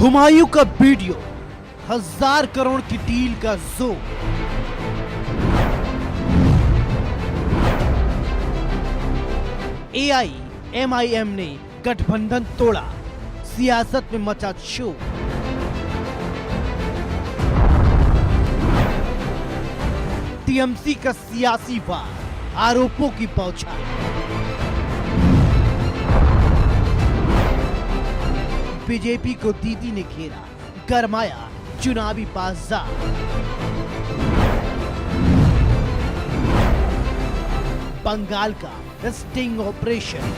हुमायूं का वीडियो, 1000 करोड़ की डील का जोर। एआईएमआईएम ने गठबंधन तोड़ा, सियासत में मचा शोर। टीएमसी का सियासी वार, आरोपों की बौछार। बीजेपी को दीदी ने घेरा, गरमाया चुनावी बाजार। बंगाल का स्टिंग ऑपरेशन।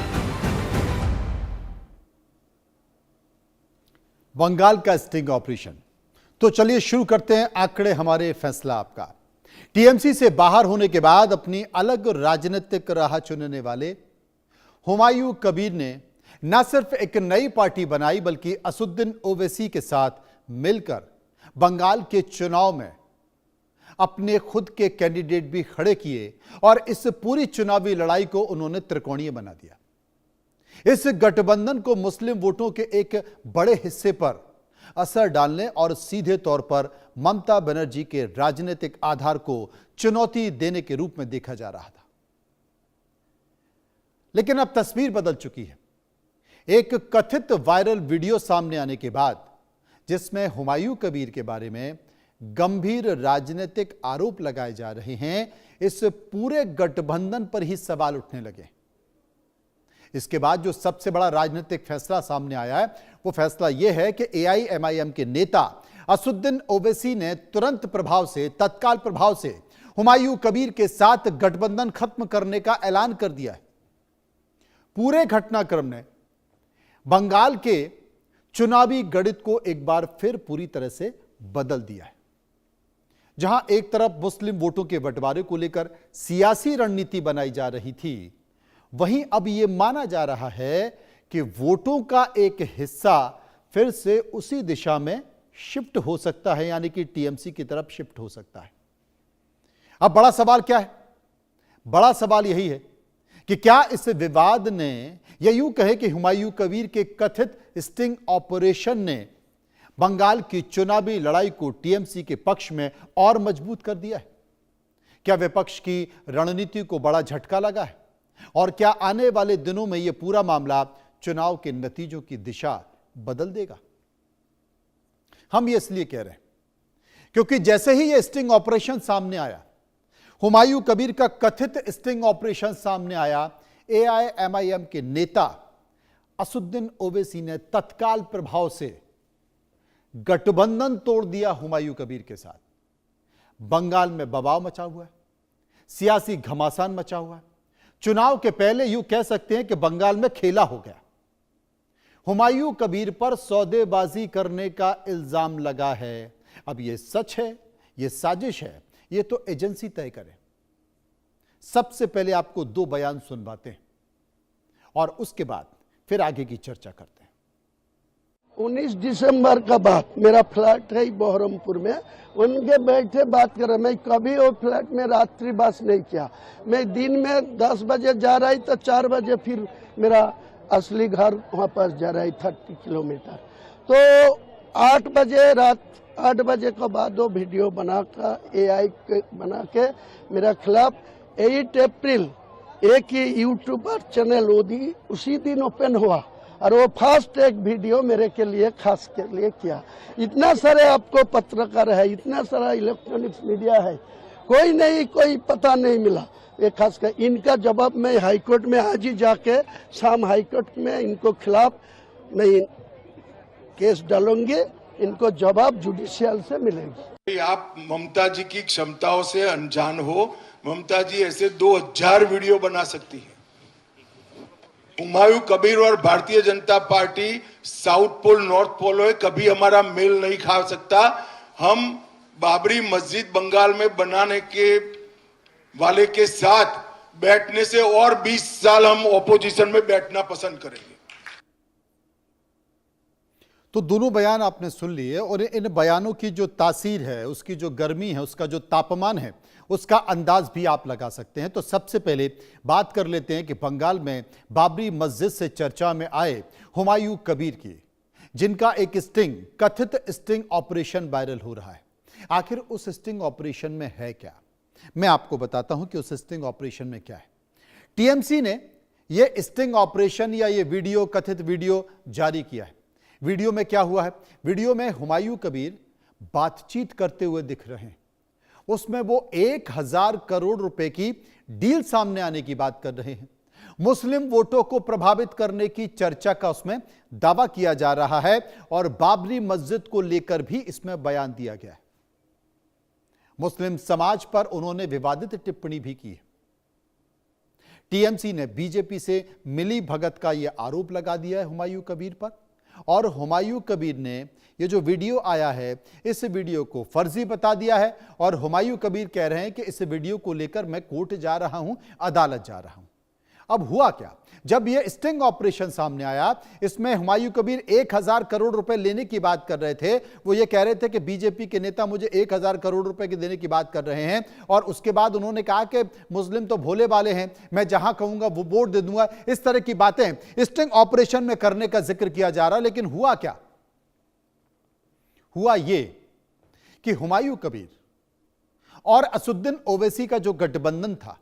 बंगाल का स्टिंग ऑपरेशन। तो चलिए शुरू करते हैं आंकड़े हमारे फैसला आपका। टीएमसी से बाहर होने के बाद अपनी अलग राजनीतिक राह चुनने वाले हुमायूं कबीर ने न सिर्फ एक नई पार्टी बनाई बल्कि असुद्दीन ओवैसी के साथ मिलकर बंगाल के चुनाव में अपने खुद के कैंडिडेट भी खड़े किए और इस पूरी चुनावी लड़ाई को उन्होंने त्रिकोणीय बना दिया। इस गठबंधन को मुस्लिम वोटों के एक बड़े हिस्से पर असर डालने और सीधे तौर पर ममता बनर्जी के राजनीतिक आधार को चुनौती देने के रूप में देखा जा रहा था। लेकिन अब तस्वीर बदल चुकी है। एक कथित वायरल वीडियो सामने आने के बाद जिसमें हुमायूं कबीर के बारे में गंभीर राजनीतिक आरोप लगाए जा रहे हैं, इस पूरे गठबंधन पर ही सवाल उठने लगे। इसके बाद जो सबसे बड़ा राजनीतिक फैसला सामने आया है वो फैसला यह है कि एआईएमआईएम के नेता असुद्दीन ओवैसी ने तुरंत प्रभाव से, तत्काल प्रभाव से हुमायूं कबीर के साथ गठबंधन खत्म करने का ऐलान कर दिया है। पूरे घटनाक्रम ने बंगाल के चुनावी गणित को एक बार फिर पूरी तरह से बदल दिया है। जहां एक तरफ मुस्लिम वोटों के बंटवारे को लेकर सियासी रणनीति बनाई जा रही थी, वहीं अब यह माना जा रहा है कि वोटों का एक हिस्सा फिर से उसी दिशा में शिफ्ट हो सकता है, यानी कि टीएमसी की तरफ शिफ्ट हो सकता है। अब बड़ा सवाल क्या है? बड़ा सवाल यही है कि क्या इस विवाद ने, या यूं कहे कि हुमायूं कबीर के कथित स्टिंग ऑपरेशन ने बंगाल की चुनावी लड़ाई को टीएमसी के पक्ष में और मजबूत कर दिया है? क्या विपक्ष की रणनीति को बड़ा झटका लगा है? और क्या आने वाले दिनों में यह पूरा मामला चुनाव के नतीजों की दिशा बदल देगा? हम ये इसलिए कह रहे हैं क्योंकि जैसे ही यह स्टिंग ऑपरेशन सामने आया, हुमायूं कबीर का कथित स्टिंग ऑपरेशन सामने आया, एआईएमआईएम के नेता असुद्दीन ओवैसी ने तत्काल प्रभाव से गठबंधन तोड़ दिया हुमायूं कबीर के साथ। बंगाल में बवाल मचा हुआ है, सियासी घमासान मचा हुआ है। चुनाव के पहले यूं कह सकते हैं कि बंगाल में खेला हो गया। हुमायूं कबीर पर सौदेबाजी करने का इल्जाम लगा है। अब यह सच है, यह साजिश है, यह तो एजेंसी तय करे। सबसे पहले आपको दो बयान सुनवाते हैं और उसके बाद फिर आगे की चर्चा करते हैं। 19 दिसंबर का बात, मेरा फ्लैट है बहरमपुर में, उनके बैठे बात कर रहा। मैं कभी वो फ्लैट में रात्रिवास नहीं किया। मैं दिन में 10 बजे जा रही तो 4 बजे फिर मेरा असली घर वहाँ पर जा रही, 30 किलोमीटर। तो 8 बजे रात 8 बजे के बाद वो वीडियो बनाकर एआई बना के मेरा खिलाफ 8 अप्रैल एक ही यूट्यूबर चैनल ओदी उसी दिन ओपन हुआ और वो फर्स्ट एक वीडियो मेरे के लिए खास के लिए किया। इतना सारे आपको पत्रकार है, इतना सारा इलेक्ट्रॉनिक्स मीडिया है, कोई नहीं, कोई पता नहीं मिला। ये खास कर इनका जवाब मैं हाईकोर्ट में आज ही जाके शाम हाईकोर्ट में इनको खिलाफ मैं केस डालूंगी। इनको जवाब जुडिशियल से मिलेगी। आप ममता जी की क्षमताओं से अनजान हो। ममता जी ऐसे 2000 वीडियो बना सकती है। हुमायूं कबीर और Bharatiya Janata Party south pole north pole है, कभी हमारा मेल नहीं खा सकता। हम बाबरी मस्जिद बंगाल में बनाने के वाले के साथ बैठने से और 20 साल हम ऑपोजिशन में बैठना पसंद करेंगे। तो दोनों बयान आपने सुन लिए और इन बयानों की जो तासीर है, उसकी जो गर्मी है, उसका जो तापमान है, उसका अंदाज भी आप लगा सकते हैं। तो सबसे पहले बात कर लेते हैं कि बंगाल में बाबरी मस्जिद से चर्चा में आए हुमायूं कबीर की। जिनका एक स्टिंग, कथित स्टिंग ऑपरेशन वायरल हो रहा है। आखिर उस स्टिंग ऑपरेशन में है क्या? मैं आपको बताता हूं कि उस स्टिंग ऑपरेशन में क्या है। टीएमसी ने यह स्टिंग ऑपरेशन या ये वीडियो, कथित वीडियो जारी किया है। वीडियो में क्या हुआ है? वीडियो में हुमायूं कबीर बातचीत करते हुए दिख रहे हैं। उसमें वो 1000 करोड़ रुपए की डील सामने आने की बात कर रहे हैं। मुस्लिम वोटों को प्रभावित करने की चर्चा का उसमें दावा किया जा रहा है और बाबरी मस्जिद को लेकर भी इसमें बयान दिया गया है। मुस्लिम समाज पर उन्होंने विवादित टिप्पणी भी की है। टीएमसी ने बीजेपी से मिली भगत का यह आरोप लगा दिया है हुमायूं कबीर पर, और हुमायूं कबीर ने ये जो वीडियो आया है इस वीडियो को फर्जी बता दिया है और हुमायूं कबीर कह रहे हैं कि इस वीडियो को लेकर मैं कोर्ट जा रहा हूं, अदालत जा रहा हूं। अब हुआ क्या? जब यह स्टिंग ऑपरेशन सामने आया, इसमें हुमायूं कबीर 1000 करोड़ रुपए लेने की बात कर रहे थे। वो ये कह रहे थे कि बीजेपी के नेता मुझे 1000 करोड़ रुपए की देने की बात कर रहे हैं, और उसके बाद उन्होंने कहा कि मुस्लिम तो भोले वाले हैं, मैं जहां कहूंगा वो वोट दे दूंगा। इस तरह की बातें स्टिंग ऑपरेशन में करने का जिक्र किया जा रहा है। लेकिन हुआ क्या? हुआ ये कि हुमायूं कबीर और असदुद्दीन ओवैसी का जो गठबंधन था,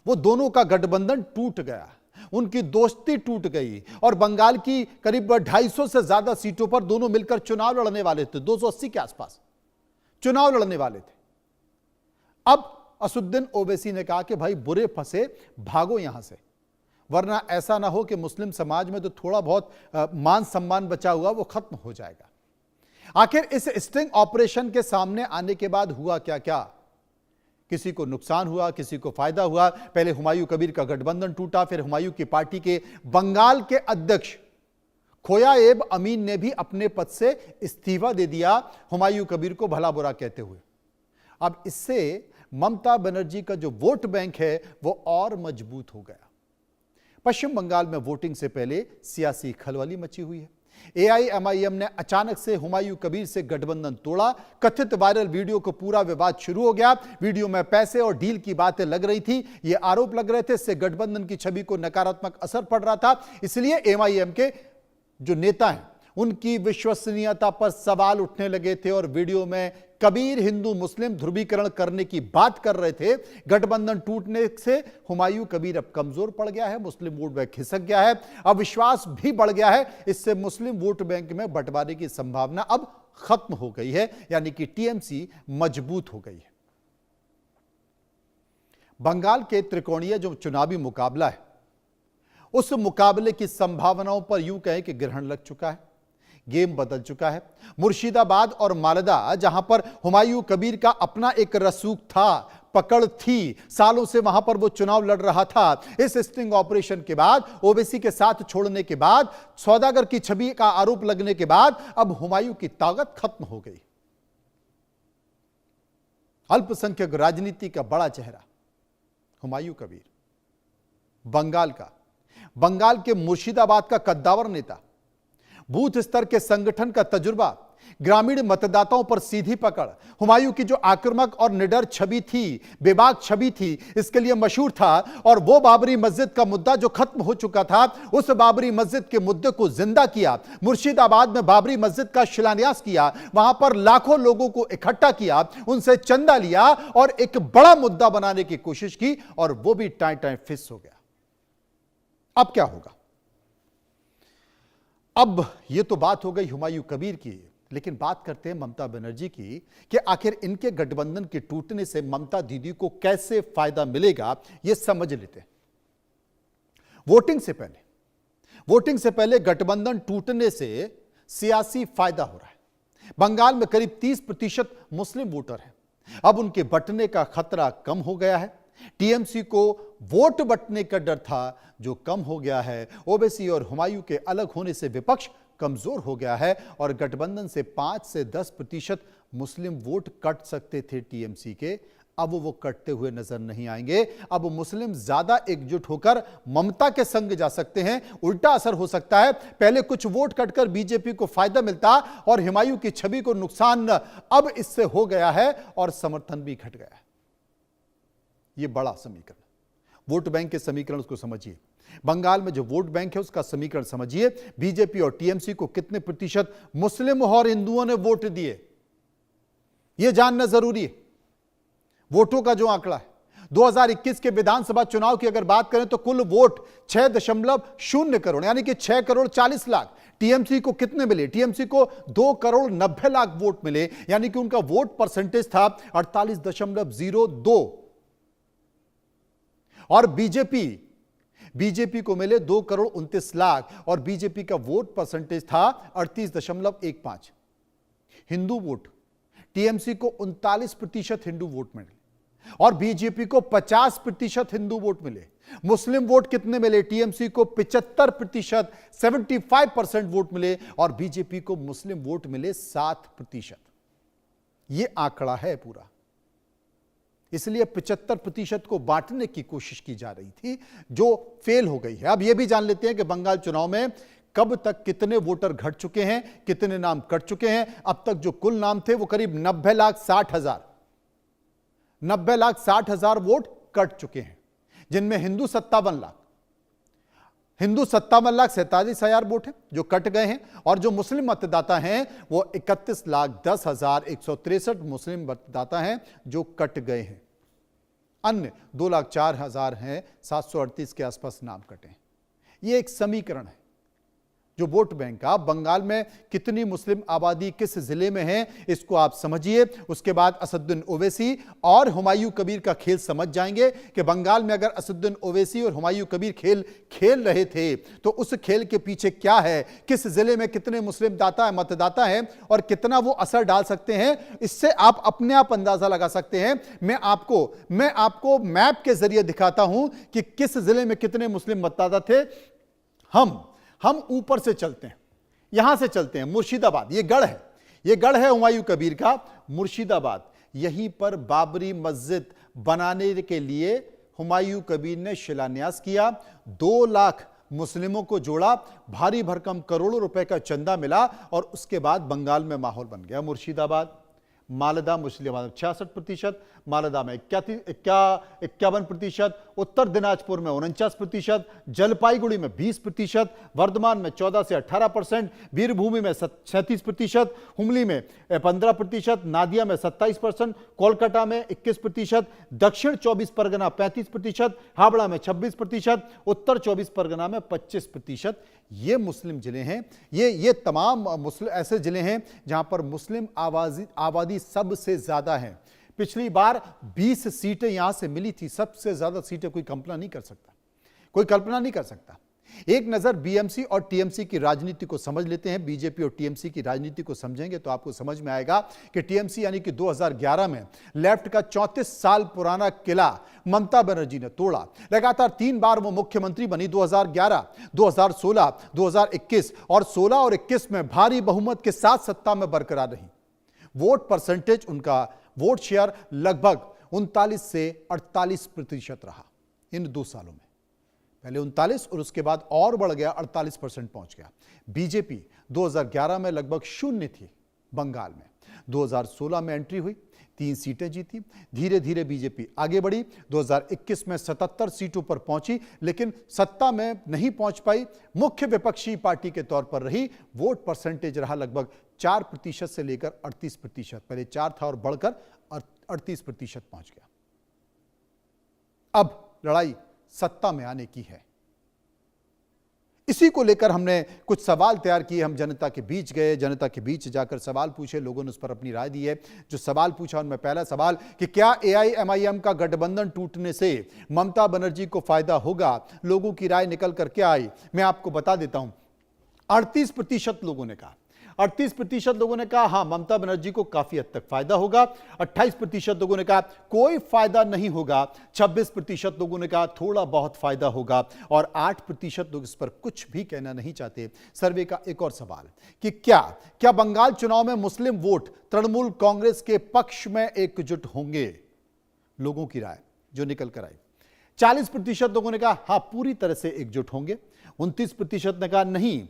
वो दोनों का गठबंधन टूट गया, उनकी दोस्ती टूट गई और बंगाल की करीब 250 से ज्यादा सीटों पर दोनों मिलकर चुनाव लड़ने वाले थे। 280 के आसपास चुनाव लड़ने वाले थे। अब असदुद्दीन ओवैसी ने कहा कि भाई बुरे फंसे, भागो यहां से, वरना ऐसा ना हो कि मुस्लिम समाज में तो थोड़ा बहुत मान सम्मान बचा हुआ वो खत्म हो जाएगा। आखिर इस स्टिंग ऑपरेशन के सामने आने के बाद हुआ क्या क्या? किसी को नुकसान हुआ, किसी को फायदा हुआ। पहले हुमायूं कबीर का गठबंधन टूटा, फिर हुमायूं की पार्टी के बंगाल के अध्यक्ष खोयाएब अमीन ने भी अपने पद से इस्तीफा दे दिया, हुमायूं कबीर को भला बुरा कहते हुए। अब इससे ममता बनर्जी का जो वोट बैंक है वो और मजबूत हो गया। पश्चिम बंगाल में वोटिंग से पहले सियासी खलबली मची हुई है। एआईएमआईएम ने अचानक से हुमायूं कबीर से गठबंधन तोड़ा। कथित वायरल वीडियो को पूरा विवाद शुरू हो गया। वीडियो में पैसे और डील की बातें लग रही थी, ये आरोप लग रहे थे, इससे गठबंधन की छवि को नकारात्मक असर पड़ रहा था। इसलिए एमआईएम के जो नेता हैं उनकी विश्वसनीयता पर सवाल उठने लगे थे और वीडियो में कबीर हिंदू मुस्लिम ध्रुवीकरण करने की बात कर रहे थे। गठबंधन टूटने से हुमायूं कबीर अब कमजोर पड़ गया है, मुस्लिम वोट बैंक खिसक गया है, अविश्वास भी बढ़ गया है। इससे मुस्लिम वोट बैंक में बंटवारे की संभावना अब खत्म हो गई है, यानी कि टीएमसी मजबूत हो गई है। बंगाल के त्रिकोणीय जो चुनावी मुकाबला है, उस मुकाबले की संभावनाओं पर यूं कहें कि ग्रहण लग चुका है, गेम बदल चुका है। मुर्शिदाबाद और मालदा, जहां पर हुमायूं कबीर का अपना एक रसूख था, पकड़ थी, सालों से वहां पर वो चुनाव लड़ रहा था। इस स्टिंग ऑपरेशन के बाद, ओवैसी के साथ छोड़ने के बाद, सौदागर की छवि का आरोप लगने के बाद अब हुमायूं की ताकत खत्म हो गई। अल्पसंख्यक राजनीति का बड़ा चेहरा हुमायूं कबीर, बंगाल के मुर्शिदाबाद का कद्दावर नेता, बूथ स्तर के संगठन का तजुर्बा, ग्रामीण मतदाताओं पर सीधी पकड़। हुमायूं की जो आक्रामक और निडर छवि थी, बेबाक छवि थी, इसके लिए मशहूर था। और वो बाबरी मस्जिद का मुद्दा जो खत्म हो चुका था, उस बाबरी मस्जिद के मुद्दे को जिंदा किया। मुर्शिदाबाद में बाबरी मस्जिद का शिलान्यास किया, वहां पर लाखों लोगों को इकट्ठा किया, उनसे चंदा लिया और एक बड़ा मुद्दा बनाने की कोशिश की, और वो भी टाइम फिस हो गया। अब क्या होगा? अब यह तो बात हो गई हुमायूं कबीर की, लेकिन बात करते हैं ममता बनर्जी की कि आखिर इनके गठबंधन के टूटने से ममता दीदी को कैसे फायदा मिलेगा, यह समझ लेते हैं। वोटिंग से पहले गठबंधन टूटने से सियासी फायदा हो रहा है। बंगाल में करीब 30% मुस्लिम वोटर हैं, अब उनके बंटने का खतरा कम हो गया है। टीएमसी को वोट बंटने का डर था, जो कम हो गया है। ओवैसी और हुमायूं के अलग होने से विपक्ष कमजोर हो गया है और गठबंधन से 5 से 10% मुस्लिम वोट कट सकते थे टीएमसी के, अब वो कटते हुए नजर नहीं आएंगे। अब मुस्लिम ज्यादा एकजुट होकर ममता के संग जा सकते हैं। उल्टा असर हो सकता है, पहले कुछ वोट कटकर बीजेपी को फायदा मिलता और हुमायूं की छवि को नुकसान अब इससे हो गया है और समर्थन भी घट गया है। यह बड़ा समीकरण, वोट बैंक के समीकरण को समझिए। बंगाल में जो वोट बैंक है उसका समीकरण समझिए। बीजेपी और टीएमसी को कितने प्रतिशत मुस्लिम और हिंदुओं ने वोट दिए, यह जानना जरूरी है। वोटों का जो आंकड़ा है 2021 के विधानसभा चुनाव की अगर बात करें तो कुल वोट 6.0 करोड़ यानी कि 6 करोड़ 40 लाख। टीएमसी को कितने मिले? टीएमसी को 2 करोड़ 90 लाख वोट मिले, यानी कि उनका वोट परसेंटेज था 48.02। और बीजेपी को मिले 2 करोड़ 29 लाख और बीजेपी का वोट परसेंटेज था 38.15। हिंदू वोट, टीएमसी को 39% हिंदू वोट मिले और बीजेपी को 50% हिंदू वोट मिले। मुस्लिम वोट कितने मिले? टीएमसी को 75%, 75% वोट मिले और बीजेपी को मुस्लिम वोट मिले 7%। यह आंकड़ा है पूरा, इसलिए 75% को बांटने की कोशिश की जा रही थी जो फेल हो गई है। अब यह भी जान लेते हैं कि बंगाल चुनाव में कब तक कितने वोटर घट चुके हैं, कितने नाम कट चुके हैं। अब तक जो कुल नाम थे वो करीब 90,60,000 वोट कट चुके हैं, जिनमें हिंदू 57,47,47,000 वोट हैं जो कट गए हैं और जो मुस्लिम मतदाता हैं वो 31,10,163 मुस्लिम मतदाता हैं जो कट गए हैं। अन्य 2,04,000 हैं, 738 के आसपास नाम कटे हैं। यह एक समीकरण है जो वोट बैंक का। बंगाल में कितनी मुस्लिम आबादी किस जिले में है इसको आप समझिए। उसके बाद असदुद्दीन ओवैसी और हुमायूं कबीर का खेल समझ जाएंगे कि बंगाल में अगर असदुद्दीन ओवैसी और हुमायूं कबीर खेल रहे थे तो उस खेल के पीछे क्या है, किस जिले में कितने मुस्लिम मतदाता हैं और कितना वो असर डाल सकते हैं। इससे आप अपने आप अंदाजा लगा सकते हैं। मैं आपको मैप के जरिए दिखाता हूं कि किस जिले में कितने मुस्लिम मतदाता थे। हम ऊपर से चलते हैं, यहां से चलते हैं मुर्शिदाबाद। ये गढ़ है हुमायूं कबीर का मुर्शिदाबाद। यहीं पर बाबरी मस्जिद बनाने के लिए हुमायूं कबीर ने शिलान्यास किया। 2 लाख मुस्लिमों को जोड़ा, भारी भरकम करोड़ों रुपए का चंदा मिला और उसके बाद बंगाल में माहौल बन गया। मुर्शिदाबाद, मालदा, मुस्लिम 66%, मालदा में 51%, उत्तर दिनाजपुर में 49%, जलपाईगुड़ी में 20%, वर्धमान में 14 से 18%, वीरभूमि में 37%, हुमली में 15%, नादिया में 27%, कोलकाता में 21%, दक्षिण 24 परगना 35%, हावड़ा में 26%, उत्तर 24 परगना में 25%। ये मुस्लिम जिले हैं। ये तमाम ऐसे जिले हैं जहां पर मुस्लिम आबादी सबसे ज्यादा है। पिछली बार 20 सीटें यहां से मिली थी, सबसे ज्यादा सीटें कोई कल्पना नहीं कर सकता। एक नजर बीएमसी और टीएमसी की राजनीति को समझ लेते हैं। बीजेपी और टीएमसी की राजनीति को समझेंगे तो आपको समझ में आएगा कि टीएमसी यानी कि 2011 में लेफ्ट का 34 साल पुराना किला ममता बनर्जी ने तोड़ा। लगातार 3 बार वो मुख्यमंत्री बनी, 2011, 2016, 2021 और 16 और 21 में भारी बहुमत के साथ सत्ता में बरकरार रही। वोट परसेंटेज, उनका वोट शेयर लगभग 39 से 48% रहा इन 2 सालों में। पहले 39 और उसके बाद और बढ़ गया, 48% पहुंच गया। बीजेपी 2011 में लगभग 0 थी बंगाल में, 2016 में एंट्री हुई, 3 सीटें जीती। धीरे धीरे बीजेपी आगे बढ़ी, 2021 में 77 सीटों पर पहुंची, लेकिन सत्ता में नहीं पहुंच पाई। मुख्य विपक्षी पार्टी के तौर पर रही। वोट परसेंटेज रहा लगभग 4% से लेकर 38%। पहले 4 था और बढ़कर 38% पहुंच गया। अब लड़ाई सत्ता में आने की है। इसी को लेकर हमने कुछ सवाल तैयार किए। हम जनता के बीच गए, जनता के बीच जाकर सवाल पूछे, लोगों ने उस पर अपनी राय दी है। जो सवाल पूछा उनमें पहला सवाल कि क्या एआईएमआईएम का गठबंधन टूटने से ममता बनर्जी को फायदा होगा? लोगों की राय निकल कर क्या आई, मैं आपको बता देता हूं। 38% लोगों ने कहा, 38% लोगों ने कहा हां ममता बनर्जी को काफी हद तक फायदा होगा। 28% लोगों ने कहा कोई फायदा नहीं होगा। 26% लोगों ने कहा थोड़ा बहुत फायदा होगा और 8% लोग इस पर कुछ भी कहना नहीं चाहते। सर्वे का एक और सवाल कि क्या बंगाल चुनाव में मुस्लिम वोट तृणमूल कांग्रेस के पक्ष में एकजुट होंगे? लोगों की राय जो निकल कर आई, 40% लोगों ने कहा हां पूरी तरह से एकजुट होंगे। 29% ने कहा नहीं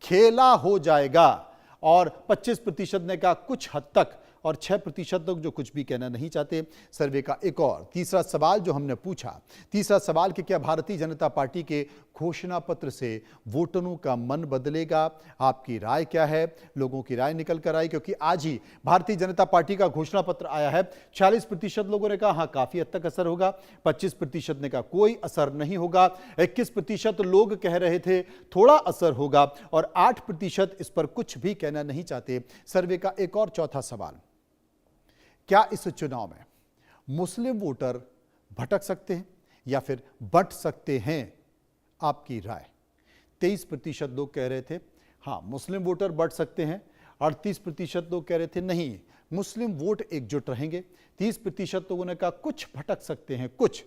खेला हो जाएगा और 25% ने कहा कुछ हद तक और 6% लोग जो कुछ भी कहना नहीं चाहते। सर्वे का एक और तीसरा सवाल जो हमने पूछा, तीसरा सवाल कि क्या भारतीय जनता पार्टी के घोषणा पत्र से वोटरों का मन बदलेगा? आपकी राय क्या है? लोगों की राय निकल कर आई, क्योंकि आज ही भारतीय जनता पार्टी का घोषणा पत्र आया है। 40% लोगों ने कहा हाँ काफी हद तक असर होगा, 25% ने कहा कोई असर नहीं होगा, 21% लोग कह रहे थे थोड़ा असर होगा और 8% इस पर कुछ भी कहना नहीं चाहते। सर्वे का एक और चौथा सवाल, क्या इस चुनाव में मुस्लिम वोटर भटक सकते हैं या फिर बंट सकते हैं? आपकी राय। 23% लोग कह रहे थे हाँ मुस्लिम वोटर बढ़ सकते हैं, 38% लोग कह रहे थे नहीं मुस्लिम वोट एकजुट रहेंगे, 30% लोगों ने कहा कुछ भटक सकते हैं कुछ,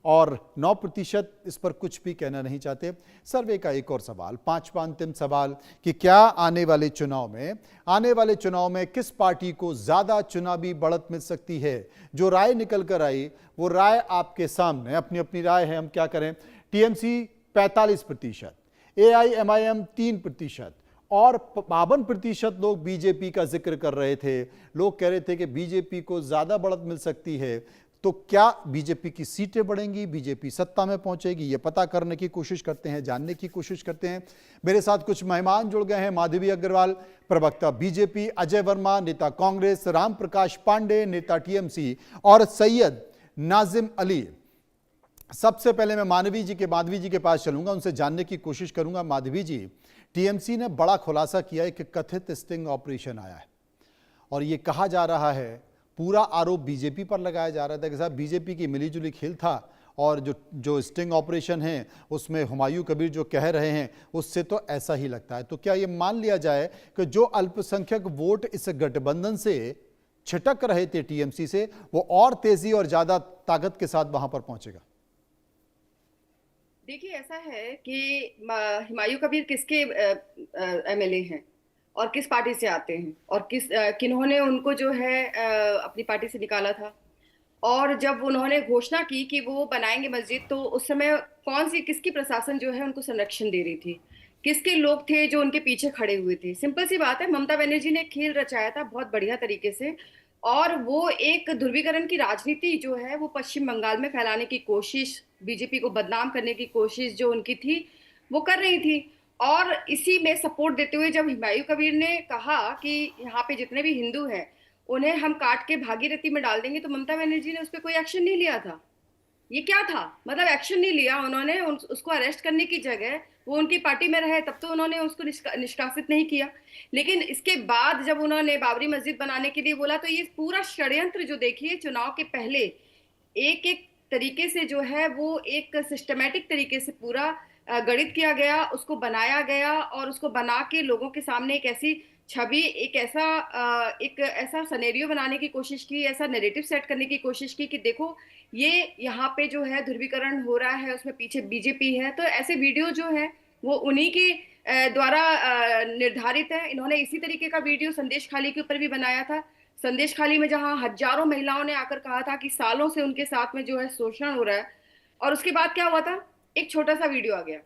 और 9% इस पर कुछ भी कहना नहीं चाहते। सर्वे का एक और सवाल, पांचवा अंतिम सवाल कि क्या आने वाले चुनाव में किस पार्टी को ज्यादा चुनावी बढ़त मिल सकती है? जो राय निकल कर आई वो राय आपके सामने, अपनी अपनी राय है, हम क्या करें। टीएमसी 45%, एआईएमआईएम 3% और 52% लोग बीजेपी का जिक्र कर रहे थे। लोग कह रहे थे कि बीजेपी को ज्यादा बढ़त मिल सकती है। तो क्या बीजेपी की सीटें बढ़ेंगी, बीजेपी सत्ता में पहुंचेगी? ये पता करने की कोशिश करते हैं, जानने की कोशिश करते हैं। मेरे साथ कुछ मेहमान जुड़ गए हैं। माधवी अग्रवाल, प्रवक्ता बीजेपी, अजय वर्मा, नेता कांग्रेस, राम प्रकाश पांडे, नेता टीएमसी और सैयद नाजिम अली। सबसे पहले मैं माधवी जी के पास चलूंगा, उनसे जानने की कोशिश करूंगा। माधवी जी, टीएमसी ने बड़ा खुलासा किया है कि कथित स्टिंग ऑपरेशन आया है और यह कहा जा रहा है, पूरा आरोप बीजेपी पर लगाया जा रहा था कि साहब बीजेपी की मिलीजुली खेल था और जो स्टिंग ऑपरेशन है उसमें हुमायूं कबीर जो कह रहे हैं उससे तो ऐसा ही लगता है। तो क्या ये मान लिया जाए कि जो अल्पसंख्यक वोट इस गठबंधन से छिटक रहे थे टीएमसी से, वो और तेजी और ज्यादा ताकत के साथ वहां पर पहुंचेगा? देखिए, ऐसा है कि हुमायूं कबीर किसके एमएलए हैं और किस पार्टी से आते हैं और किन्होंने उनको जो है अपनी पार्टी से निकाला था। और जब उन्होंने घोषणा की कि वो बनाएंगे मस्जिद, तो उस समय किसकी प्रशासन जो है उनको संरक्षण दे रही थी, किसके लोग थे जो उनके पीछे खड़े हुए थे? सिंपल सी बात है, ममता बनर्जी ने खेल रचाया था बहुत बढ़िया तरीके से, और वो एक ध्रुवीकरण की राजनीति जो है वो पश्चिम बंगाल में फैलाने की कोशिश, बीजेपी को बदनाम करने की कोशिश जो उनकी थी वो कर रही थी। और इसी में सपोर्ट देते हुए जब हुमायूं कबीर ने कहा कि यहाँ पे जितने भी हिंदू हैं उन्हें हम काट के भागीरथी में डाल देंगे, तो ममता बनर्जी ने उस पर कोई एक्शन नहीं लिया था। ये क्या था, मतलब एक्शन नहीं लिया उन्होंने। उसको अरेस्ट करने की जगह वो उनकी पार्टी में रहे, तब तो उन्होंने उसको निष्कासित नहीं किया। लेकिन इसके बाद जब उन्होंने बाबरी मस्जिद बनाने के लिए बोला, तो ये पूरा षड्यंत्र जो देखिए चुनाव के पहले एक एक तरीके से जो है वो एक सिस्टमैटिक तरीके से पूरा गणित किया गया, उसको बनाया गया और उसको बना के लोगों के सामने एक ऐसी छवि, एक ऐसा सिनेरियो बनाने की कोशिश की, ऐसा नैरेटिव सेट करने की कोशिश की कि देखो ये यहाँ पे जो है ध्रुवीकरण हो रहा है, उसमें पीछे बीजेपी है। तो ऐसे वीडियो जो है वो उन्हीं के द्वारा निर्धारित है। इन्होंने इसी तरीके का वीडियो संदेश खाली के ऊपर भी बनाया था। संदेश खाली में जहां हजारों महिलाओं ने आकर कहा था कि सालों से उनके साथ में जो है शोषण हो रहा है, और उसके बाद क्या हुआ था, एक छोटा सा वीडियो आ गया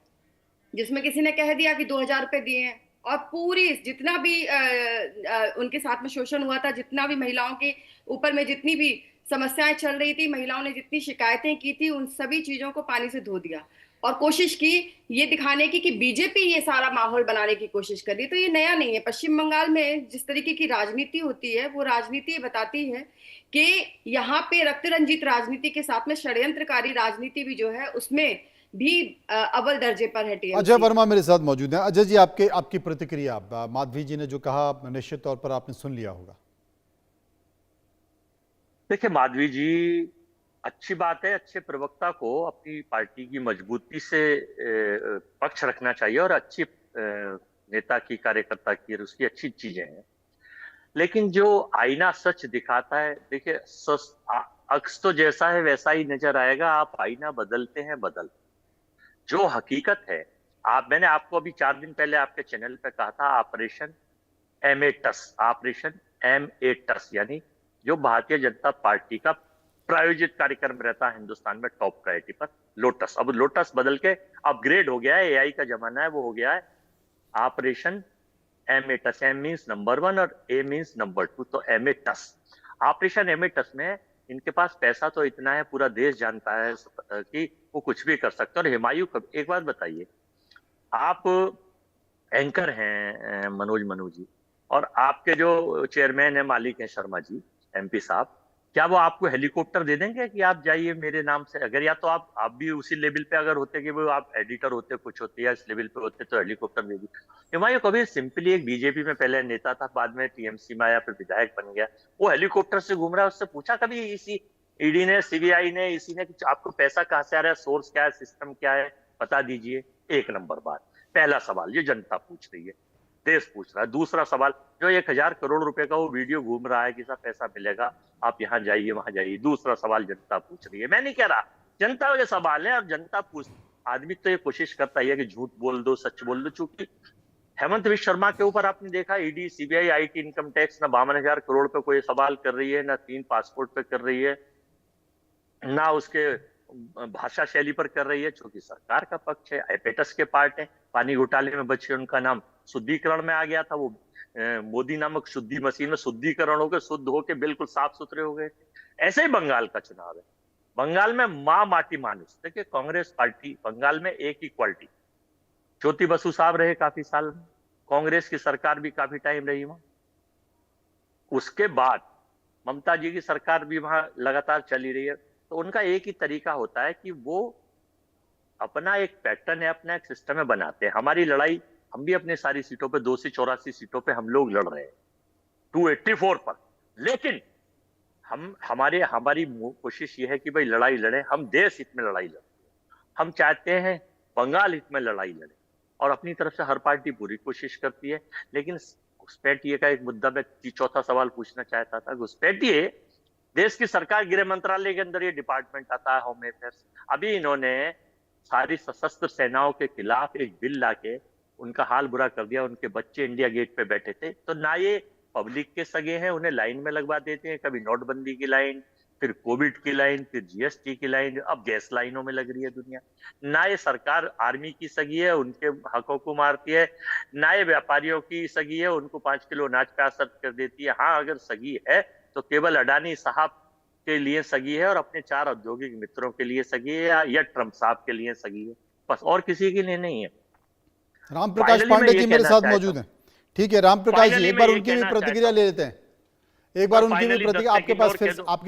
जिसमें किसी ने कह दिया कि 2000 रुपए दिए हैं, और पूरी जितना भी उनके साथ में शोषण हुआ था, जितना भी महिलाओं के ऊपर में जितनी भी समस्याएं चल रही थी, महिलाओं ने जितनी शिकायतें की थी, उन सभी चीजों को पानी से धो दिया और कोशिश की ये दिखाने की कि बीजेपी ये सारा माहौल बनाने की कोशिश कर रही है। तो ये नया नहीं है। पश्चिम बंगाल में जिस तरीके की राजनीति होती है, वो राजनीति बताती है कि यहाँ पे रक्त रंजित राजनीति के साथ में षड्यंत्रकारी राजनीति भी जो है उसमें भी अव्वल दर्जे पर है टीएमसी। अजय वर्मा मेरे साथ मौजूद हैं। अजय जी, आपकी प्रतिक्रिया, माधवी जी ने जो कहा निश्चित तौर पर आपने सुन लिया होगा। देखिए, माधवी जी, अच्छी बात है, अच्छे प्रवक्ता को अपनी पार्टी की मजबूती से पक्ष रखना चाहिए और अच्छी नेता की, कार्यकर्ता की, उसकी अच्छी चीजें हैं। लेकिन जो आईना सच दिखाता है, देखिए अक्स तो जैसा है वैसा ही नजर आएगा, आप आईना बदलते हैं जो हकीकत है। मैंने आपको अभी 4 दिन पहले आपके चैनल पे कहा था, ऑपरेशन M8 यानी जो भारतीय जनता पार्टी का प्रायोजित कार्यक्रम रहता है हिंदुस्तान में टॉप प्रायोरिटी पर, लोटस। अब लोटस बदल के अपग्रेड हो गया है, एआई का जमाना है, वो हो गया है ऑपरेशन एमेटस, एम मीन्स नंबर 1 और ए मीन्स नंबर 2, तो एमेटस, ऑपरेशन एमेटस में इनके पास पैसा तो इतना है, पूरा देश जानता है कि वो कुछ भी कर सकते हैं। और हुमायूं कबीर, एक बात बताइए, आप एंकर हैं मनोज जी, और आपके जो चेयरमैन है मालिक हैं शर्मा जी, एमपी साहब, क्या वो आपको हेलीकॉप्टर दे देंगे कि आप जाइए मेरे नाम से? अगर या तो आप भी उसी लेवल पे अगर होते कि वो आप एडिटर होते, कुछ होते या इस लेवल पे होते, तो हेलीकॉप्टर दे दी। हुमायूं कबीर सिंपली एक बीजेपी में पहले नेता था, बाद में टीएमसी में आया, फिर विधायक बन गया। वो हेलीकॉप्टर से घूम रहा है, उससे पूछा कभी इसी ईडी ने, सीबीआई ने, इसी ने कि आपको पैसा कहां से आ रहा है, सोर्स क्या है, सिस्टम क्या है, बता दीजिए। एक नंबर बात, पहला सवाल ये जनता पूछ रही है, देश पूछ रहा है। दूसरा सवाल, जो 1000 करोड़ रुपए का वो वीडियो घूम रहा है कि सब पैसा मिलेगा, आप यहाँ जाइए वहां जाइए, दूसरा सवाल जनता पूछ रही है। मैं नहीं कह रहा, जनता के सवाल है और जनता पूछ, आदमी तो ये कोशिश करता है कि झूठ बोल दो, सच बोल दो। चूंकि हेमंत विश्व शर्मा के ऊपर आपने देखा, ED, CBI, IT, income tax ना 52,000 करोड़ पे कोई सवाल कर रही है, ना 3 पासपोर्ट पे कर रही है, ना उसके भाषा शैली पर कर रही है, क्योंकि सरकार का पक्ष है, एपेटस के पार्ट है। पानी घोटाले में बचे, उनका नाम शुद्धिकरण में आ गया था, वो मोदी नामक शुद्धि मशीन में शुद्धिकरण होकर शुद्ध होकर बिल्कुल साफ सुथरे हो गए थे। ऐसे ही बंगाल का चुनाव है। बंगाल में माँ माटी मानुस, देखिए कांग्रेस पार्टी बंगाल में एक ही क्वालिटी, ज्योति बसु साहब रहे काफी साल, कांग्रेस की सरकार भी काफी टाइम रही वहां, उसके बाद ममता जी की सरकार भी वहां लगातार चली रही है। तो उनका एक ही तरीका होता है कि वो अपना एक पैटर्न है, अपना एक सिस्टम है बनाते हैं। हमारी लड़ाई, हम भी अपने सारी सीटों पे 284 सीटों पे हम लोग लड़ रहे हैं 284 पर, लेकिन हमारी कोशिश ये है कि भाई लड़ाई लड़े, हम देश हित में लड़ाई लड़ते हैं, हम चाहते हैं बंगाल हित में लड़ाई लड़े, और अपनी तरफ से हर पार्टी पूरी कोशिश करती है। लेकिन घुसपैठिए का एक मुद्दा में चौथा सवाल पूछना चाहता था। घुसपैठिए, देश की सरकार, गृह मंत्रालय के अंदर ये डिपार्टमेंट आता है, होम अफेयर्स, अभी इन्होंने सारी सशस्त्र सेनाओं के खिलाफ एक बिल लाके उनका हाल बुरा कर दिया। उनके बच्चे इंडिया गेट पे बैठे थे, तो ना ये पब्लिक के सगे हैं, उन्हें लाइन में लगवा देते हैं, कभी नोटबंदी की लाइन, फिर कोविड की लाइन, फिर जीएसटी की लाइन, अब गैस लाइनों में लग रही है दुनिया। ना ये सरकार आर्मी की सगी है, उनके हकों को मारती है, ना ये व्यापारियों की सगी है, उनको 5 किलो अनाज पे असर कर देती है। हाँ, अगर सगी है तो केवल अडानी साहब के लिए सगी है और अपने 4 औद्योगिक मित्रों के लिए सगी है, या ट्रंप साहब के लिए सगी है, बस, और किसी के लिए नहीं है। राम प्रकाश पांडे जी मेरे साथ मौजूद हैं। ठीक है राम प्रकाश जी, एक बार उनकी भी प्रतिक्रिया ले लेते हैं, एक बार उनकी भी प्रतिक्रिया आपके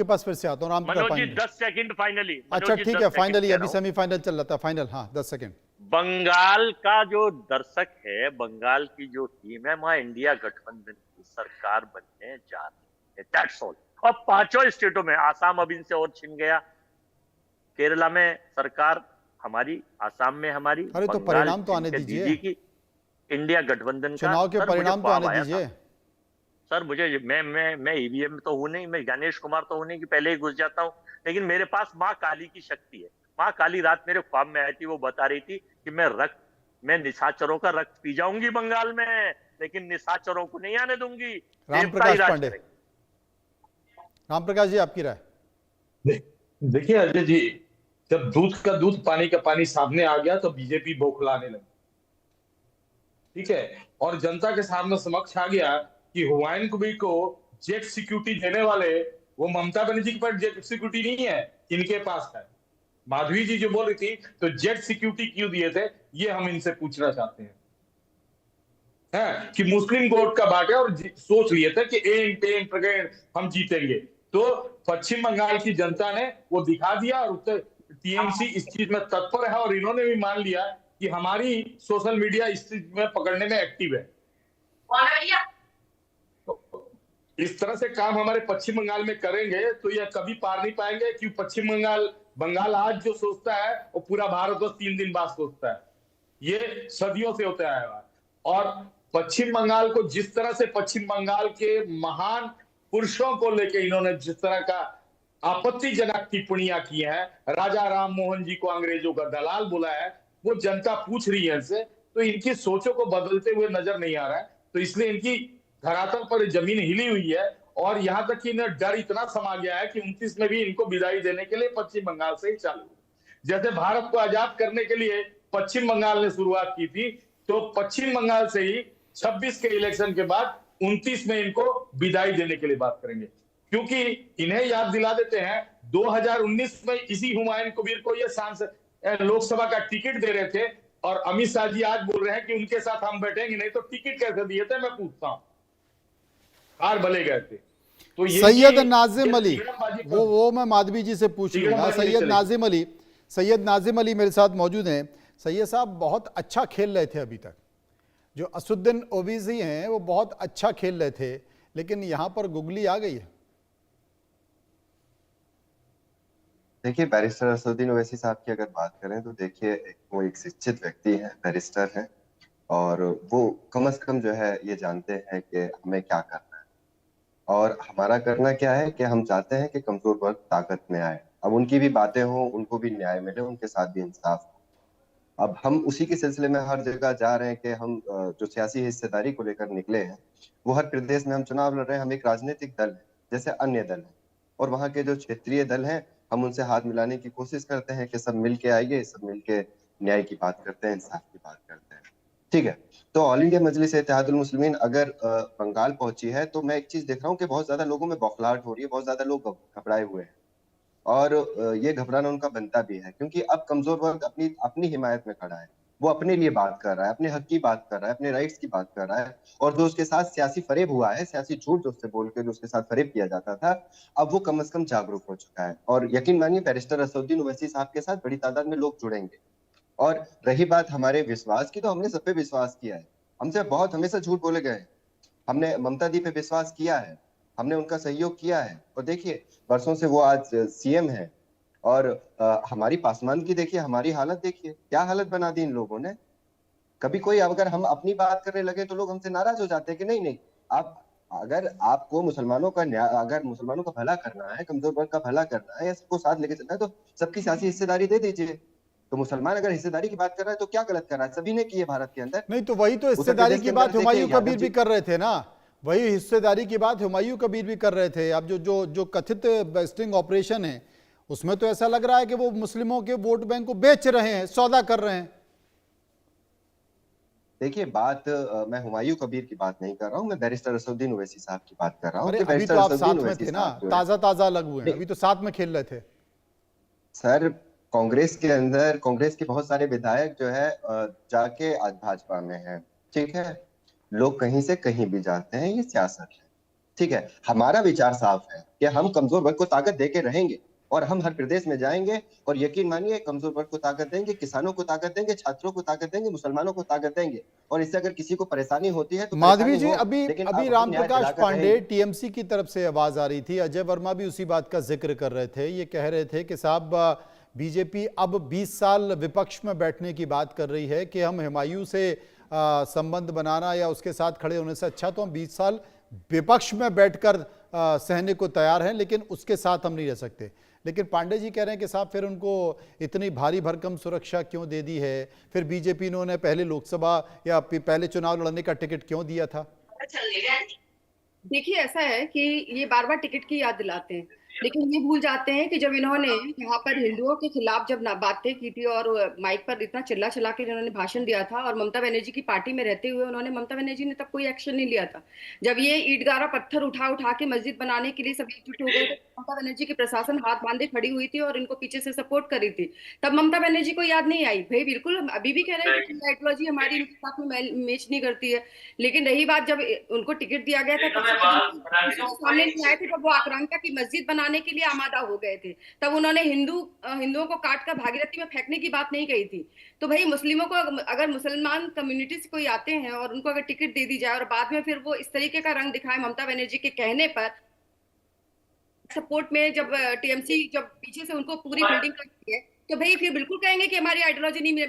पास फिर से आता हूं। Ram Prakash Pandey, 10 second finally. अच्छा ठीक है, फाइनली अभी सेमीफाइनल चल रहा था, फाइनल, हाँ 10 सेकंड। बंगाल का जो दर्शक है, बंगाल की जो टीम है, वहां इंडिया गठबंधन की सरकार बनने जा रही है, दैट्स ऑल। और 5 स्टेटों में, आसाम अब इनसे और छिन गया, केरला में सरकार हमारी, आसाम में हमारी, अरे तो परिणाम तो आने दीजिए, की इंडिया गठबंधन का चुनाव के परिणाम तो आने दीजिए सर। मुझे मैं ईवीएम तो हूं नहीं, मैं गणेश कुमार तो हूं नहीं कि पहले ही घुस जाता हूं, लेकिन मेरे पास माँ काली की शक्ति है। माँ काली रात मेरे ख्वाब में आई थी, वो बता रही थी कि मैं निशाचरों का रक्त पी जाऊंगी बंगाल में, लेकिन निशाचरों को नहीं आने दूंगी। राम प्रकाश पांडे, राम प्रकाश जी आपकी राय। देखिए अजय जी, जब दूध का दूध पानी का पानी सामने आ गया तो बीजेपी बौखलाने लगी, ठीक है, और जनता के सामने समक्ष आ गया कि हुमायूं कबीर को जेट सिक्योरिटी देने वाले वो ममता बनर्जी के पास जेट सिक्योरिटी नहीं है, इनके पास है। माधवी जी जो बोल रही थी, तो जेट सिक्योरिटी क्यों दिए थे, ये हम इनसे पूछना चाहते हैं। कि मुस्लिम वोट का बांटे और सोच लिए थे कि हम जीतेंगे, तो पश्चिम बंगाल की जनता ने वो दिखा दिया, और उत्तर टीएमसी इस चीज में तत्पर है, और इन्होंने भी मान लिया कि हमारी सोशल मीडिया इस चीज में पकड़ने में एक्टिव है। तो इस तरह से काम हमारे पश्चिम बंगाल में करेंगे तो यह कभी पार नहीं पाएंगे, क्योंकि पश्चिम बंगाल आज जो सोचता है वो पूरा भारतवर्ष 3 दिन बाद सोचता है। ये सदियों से होता है। और पश्चिम बंगाल को जिस तरह से पश्चिम बंगाल के महान पुरुषों को लेकर इन्होंने जिस तरह का आपत्तिजनक टिप्पणियां की हैं, राजा राम मोहन जी को अंग्रेजों का दलाल बोला है, वो जनता पूछ रही है इनसे, तो इनकी सोचों को बदलते हुए नजर नहीं आ रहा है। तो इसलिए इनकी धरातल पर जमीन हिली हुई है, और यहां तक कि इन्हें डर इतना समा गया है कि 29 में भी इनको विदाई देने के लिए पश्चिम बंगाल से ही चालू। जैसे भारत को आजाद करने के लिए पश्चिम बंगाल ने शुरुआत की थी, तो पश्चिम बंगाल से ही 26 के इलेक्शन के बाद 29 में इनको विदाई देने के लिए बात करेंगे, क्योंकि इन्हें याद दिला देते हैं 2019 में इसी हुमायूं कबीर को ये सांसद लोकसभा का टिकट दे रहे थे और अमित शाह जी आज बोल रहे हैं कि उनके साथ हम बैठेंगे, नहीं तो टिकट कैसे दिए थे मैं पूछता हूं, कार भले गए थे। तो ये सैयद नाजिम अली, तिगड़मबाजी वो मैं माधवी जी से पूछ लूंगा। सैयद नाजिम अली मेरे साथ मौजूद हैं। सैयद साहब, बहुत अच्छा खेल रहे थे अभी तक, जो असुद्दीन ओवैसी हैं वो बहुत अच्छा खेल रहे थे, लेकिन यहां पर गुगली आ गई है। देखिए, बैरिस्टर असदुद्दीन ओवैसी साहब की अगर बात करें तो देखिए, वो एक शिक्षित व्यक्ति हैं, बैरिस्टर हैं, और वो कम से कम जो है ये जानते हैं कि हमें क्या करना है, और हमारा करना क्या है कि हम चाहते हैं कि कमजोर वर्ग ताकत में आए। अब उनकी भी बातें हों, उनको भी न्याय मिले, उनके साथ भी इंसाफ हो। अब हम उसी के सिलसिले में हर जगह जा रहे हैं कि हम जो सियासी हिस्सेदारी को लेकर निकले हैं, वो हर प्रदेश में हम चुनाव लड़ रहे हैं। हम एक राजनीतिक दल है जैसे अन्य दल है, और वहाँ के जो क्षेत्रीय दल हैं हम उनसे हाथ मिलाने की कोशिश करते हैं कि सब मिलके आइए, सब मिलके न्याय की बात करते हैं, इंसाफ की बात करते हैं। ठीक है, तो ऑल इंडिया मजलिस इत्तेहादुल मुस्लिमीन अगर बंगाल पहुंची है, तो मैं एक चीज देख रहा हूँ कि बहुत ज्यादा लोगों में बौखलाहट हो रही है, बहुत ज्यादा लोग घबराए हुए हैं, और ये घबराना उनका बनता भी है, क्योंकि अब कमजोर वर्ग अपनी अपनी हिमायत में खड़ा है। वो अपने लिए बात कर रहा है, अपने हक की बात कर रहा है, अपने राइट्स की बात कर रहा है, और जो उसके साथ सियासी फरेब हुआ है, सियासी झूठ जो उससे बोल के जो उसके साथ फरेब किया जाता था, अब वो कम से कम जागरूक हो चुका है। और यकीन मानिए, बैरिस्टर असदुद्दीन ओवैसी साहब के साथ बड़ी तादाद में लोग जुड़ेंगे। और रही बात हमारे विश्वास की, तो हमने सब पे विश्वास किया है, हमसे बहुत हमेशा झूठ बोले गए। हमने ममता दी पे विश्वास किया है, हमने उनका सहयोग किया है, और देखिए बरसों से वो आज सीएम है, और हमारी पासवान की देखिए, हमारी हालत देखिए, क्या हालत बना दी इन लोगों ने। कभी कोई अगर हम अपनी बात करने लगे तो लोग हमसे नाराज हो जाते हैं कि नहीं नहीं, आप अगर आपको मुसलमानों का अगर मुसलमानों का भला करना है, कमजोर वर्ग का भला करना है, या सबको साथ लेके चलना है, तो सबकी सियासी हिस्सेदारी दे दीजिए। तो मुसलमान अगर हिस्सेदारी की बात कर रहा है तो क्या गलत कर रहा है, सभी ने की है भारत के अंदर। नहीं तो वही तो हिस्सेदारी की बात हुमायूं कबीर भी कर रहे थे ना, वही हिस्सेदारी की बात हुमायूं कबीर भी कर रहे थे। अब जो जो जो कथित स्टिंग ऑपरेशन है, उसमें तो ऐसा लग रहा है कि वो मुस्लिमों के वोट बैंक को बेच रहे हैं, सौदा कर रहे हैं। देखिए, बात मैं हुमायूं कबीर की बात नहीं कर रहा हूं, मैं बैरिस्टर असदुद्दीन ओवैसी साहब की बात कर रहा हूं। अरे अभी तो आप साथ में थे ना, ताजा ताजा अलग हुए हैं, अभी तो साथ में खेल रहे थे। सर, कांग्रेस के अंदर कांग्रेस के बहुत सारे विधायक जो है जाके आज भाजपा में हैं, ठीक है। लोग कहीं से कहीं भी जाते हैं, ये सियासत है, ठीक है। हमारा विचार साफ है कि हम कमजोर वर्ग को ताकत देके रहेंगे, और हम हर प्रदेश में जाएंगे, और यकीन मानिए कमजोर वर्ग को ताकत देंगे, किसानों को ताकत देंगे, छात्रों को ताकत देंगे, मुसलमानों को ताकत देंगे। और इससे अगर किसी को परेशानी होती है तो माधवी जी, अभी रामप्रकाश पांडे टीएमसी की तरफ से आवाज आ रही थी, अजय वर्मा भी उसी बात का जिक्र कर रहे थे। ये कह रहे थे कि साहब बीजेपी अब 20 साल विपक्ष में बैठने की बात कर रही है कि हम हुमायूं से संबंध बनाना या उसके साथ खड़े होने से अच्छा तो हम 20 साल विपक्ष में बैठकर सहने को तैयार हैं, लेकिन उसके साथ हम नहीं रह सकते। लेकिन पांडे जी कह रहे हैं कि साहब फिर उनको इतनी भारी भरकम सुरक्षा क्यों दे दी है, फिर बीजेपी ने उन्हें पहले लोकसभा या पहले चुनाव लड़ने का टिकट क्यों दिया था। देखिए, ऐसा है कि ये बार बार टिकट की याद दिलाते हैं, लेकिन ये भूल जाते हैं कि जब इन्होंने यहाँ पर हिंदुओं के खिलाफ जब बातें की थी और माइक पर इतना चिल्ला चिल्ला के जिन्होंने भाषण दिया था, और ममता बनर्जी की पार्टी में रहते हुए उन्होंने, ममता बनर्जी ने तब कोई एक्शन नहीं लिया था। जब ये ईट गारा पत्थर उठा उठा के मस्जिद बनाने के लिए सब एकजुट हो गए, ममता बनर्जी की प्रशासन हाथ बांधे खड़ी हुई थी और इनको पीछे से सपोर्ट कर रही थी, तब ममता बनर्जी को याद नहीं आई। भाई बिल्कुल, हम अभी भी कह रहे हैं कि आइडियोलॉजी हमारी इनके साथ में मैच नहीं करती है, लेकिन रही बात जब उनको टिकट दिया गया था तब सामने नहीं आए थे, तब वो आक्रांता की मस्जिद बनाने के लिए आमादा हो गए थे, तब उन्होंने हिंदुओं को काट कर भागीरथी में फेंकने की बात नहीं कही थी। तो भाई मुस्लिमों को, अगर मुसलमान कम्युनिटी से कोई आते हैं और उनको अगर टिकट दे दी जाए और बाद में फिर वो इस तरीके का रंग दिखाए ममता बनर्जी के कहने पर सपोर्ट में, जब टीएमसी जब पीछे से उनको पूरी बिल्डिंग करती है, तो भाई फिर बिल्कुल कहेंगे कि हमारी आइडियोलॉजी नहीं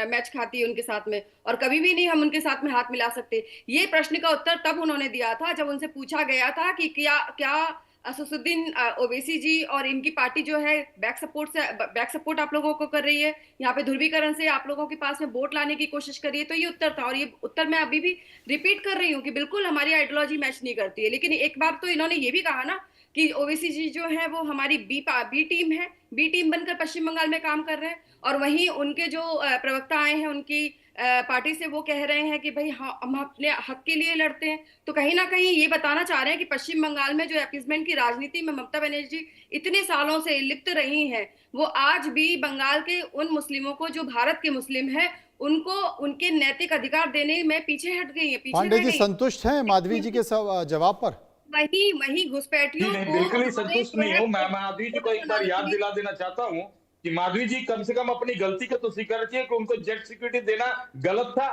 मैच खाती है उनके साथ में, और कभी भी नहीं हम उनके साथ में हाथ मिला सकते। ये प्रश्न का उत्तर तब उन्होंने दिया था जब उनसे पूछा गया था कि क्या असदुद्दीन ओवैसी जी और इनकी पार्टी जो है बैक सपोर्ट आप लोगों को कर रही है, यहाँ पे ध्रुवीकरण से आप लोगों के पास में वोट लाने की कोशिश कर रही है। तो ये उत्तर था, और ये उत्तर मैं अभी भी रिपीट कर रही हूँ कि बिल्कुल हमारी आइडियोलॉजी मैच नहीं करती है। लेकिन एक बार तो इन्होंने ये भी कहा ना कि ओवैसी जी जो है वो हमारी बी टीम है, बी टीम बनकर पश्चिम बंगाल में काम कर रहे हैं, और वहीं उनके जो प्रवक्ता आए हैं, उनकी पार्टी से वो कह रहे हैं कि भाई हाँ, हम अपने हक के लिए लड़ते हैं, तो कहीं ना कहीं ये बताना चाह रहे हैं कि पश्चिम बंगाल में जो अपीसमेंट की राजनीति में ममता बनर्जी इतने सालों से लिप्त रही हैं, वो आज भी बंगाल के उन मुस्लिमों को जो भारत के मुस्लिम हैं उनको उनके नैतिक अधिकार देने में पीछे हट गई है, पीछे पांडे रह जी गई। संतुष्ट हैं माधवी जी के जवाब पर? वही घुसपैठियों नहीं, को बिल्कुल ही हमारे संतुष्ट जो नहीं है हूँ। मैं माधवी जी को एक बार याद दिला देना चाहता हूँ कि माधवी जी कम से कम अपनी गलती का तो स्वीकार किए कि उनको जेट सिक्योरिटी देना गलत था।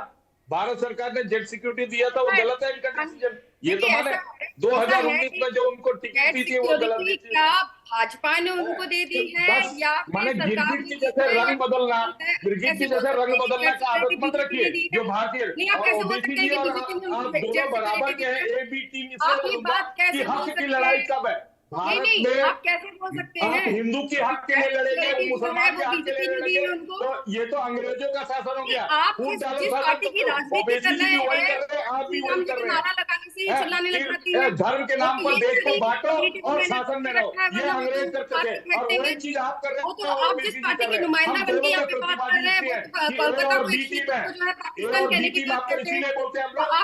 भारत सरकार ने जेट सिक्योरिटी दिया था, वो गलत है इनका डिसीजन, ये तो माने। 2019 में जो उनको टिकट दी थी वो गलत दी थी। क्या भाजपा ने उनको दे दी है बस या माने फिर सरकार गिरगिट ने की दी जैसे है, रंग बदलना, गिरगिट की कैसे बोल जैसे सकते रंग हैं कि बदलना का आदत जेट मत सिक्योरिटी रखिए। दी है? जो भारतीय नहीं, आप कैसे बोल सकते ओबीसी हैं कि और बीजेपी ने आप जेट दोनों बराबर सिक्योरिटी के दी हैं। है? ए बी टीम आप इसलिए ये बोलूंगा बात कि कैसे बोल हक की सकते लड़ाई हैं? कब है भारत नहीं, में? आप कैसे बोल सकते आप हैं? हिंदू के हक के लिए जेट लड़ेंगे, सिक्योरिटी जो है मुसलमान के वो हक के लिए बीजेपी ने दी लड़ेंगे, है उनको। तो ये तो अंग्रेजों का शासन हो कि गया। आप फूट डालो जिस शासन पार्टी की तो राजनीति कर ओबीसी जी भी रहे वही हैं, कर रहे हैं, आप भी श्री वही राम जी कर का रहे हैं। नारा लगाने से ही चिल्लाने लग जाती है। धर्म के वो नाम तो पर यही देश को करेगी, बांटो कम्युनिटी को और मैंने शासन में पकड़ रहो, रखा है, ये वरना वो अंग्रेज तो करते मार थे। के फेंक और देंगे। वही चीज आप कर रहे वो तो हो, आप जिस ओबीसी जी पार्टी कर के रहे हैं। नुमाइंदा हम बन के दोनों यहाँ के पे बात प्रतिवादी कर रहे हैं, इसी वो हैं तो कि ए कोलकाता और को बी एक टीम क्षेत्र है। को जो है ए पाकिस्तान और बी कहने की टीम बात आपको करते इसीलिए हैं। बोलते हैं हम तो लोग। आप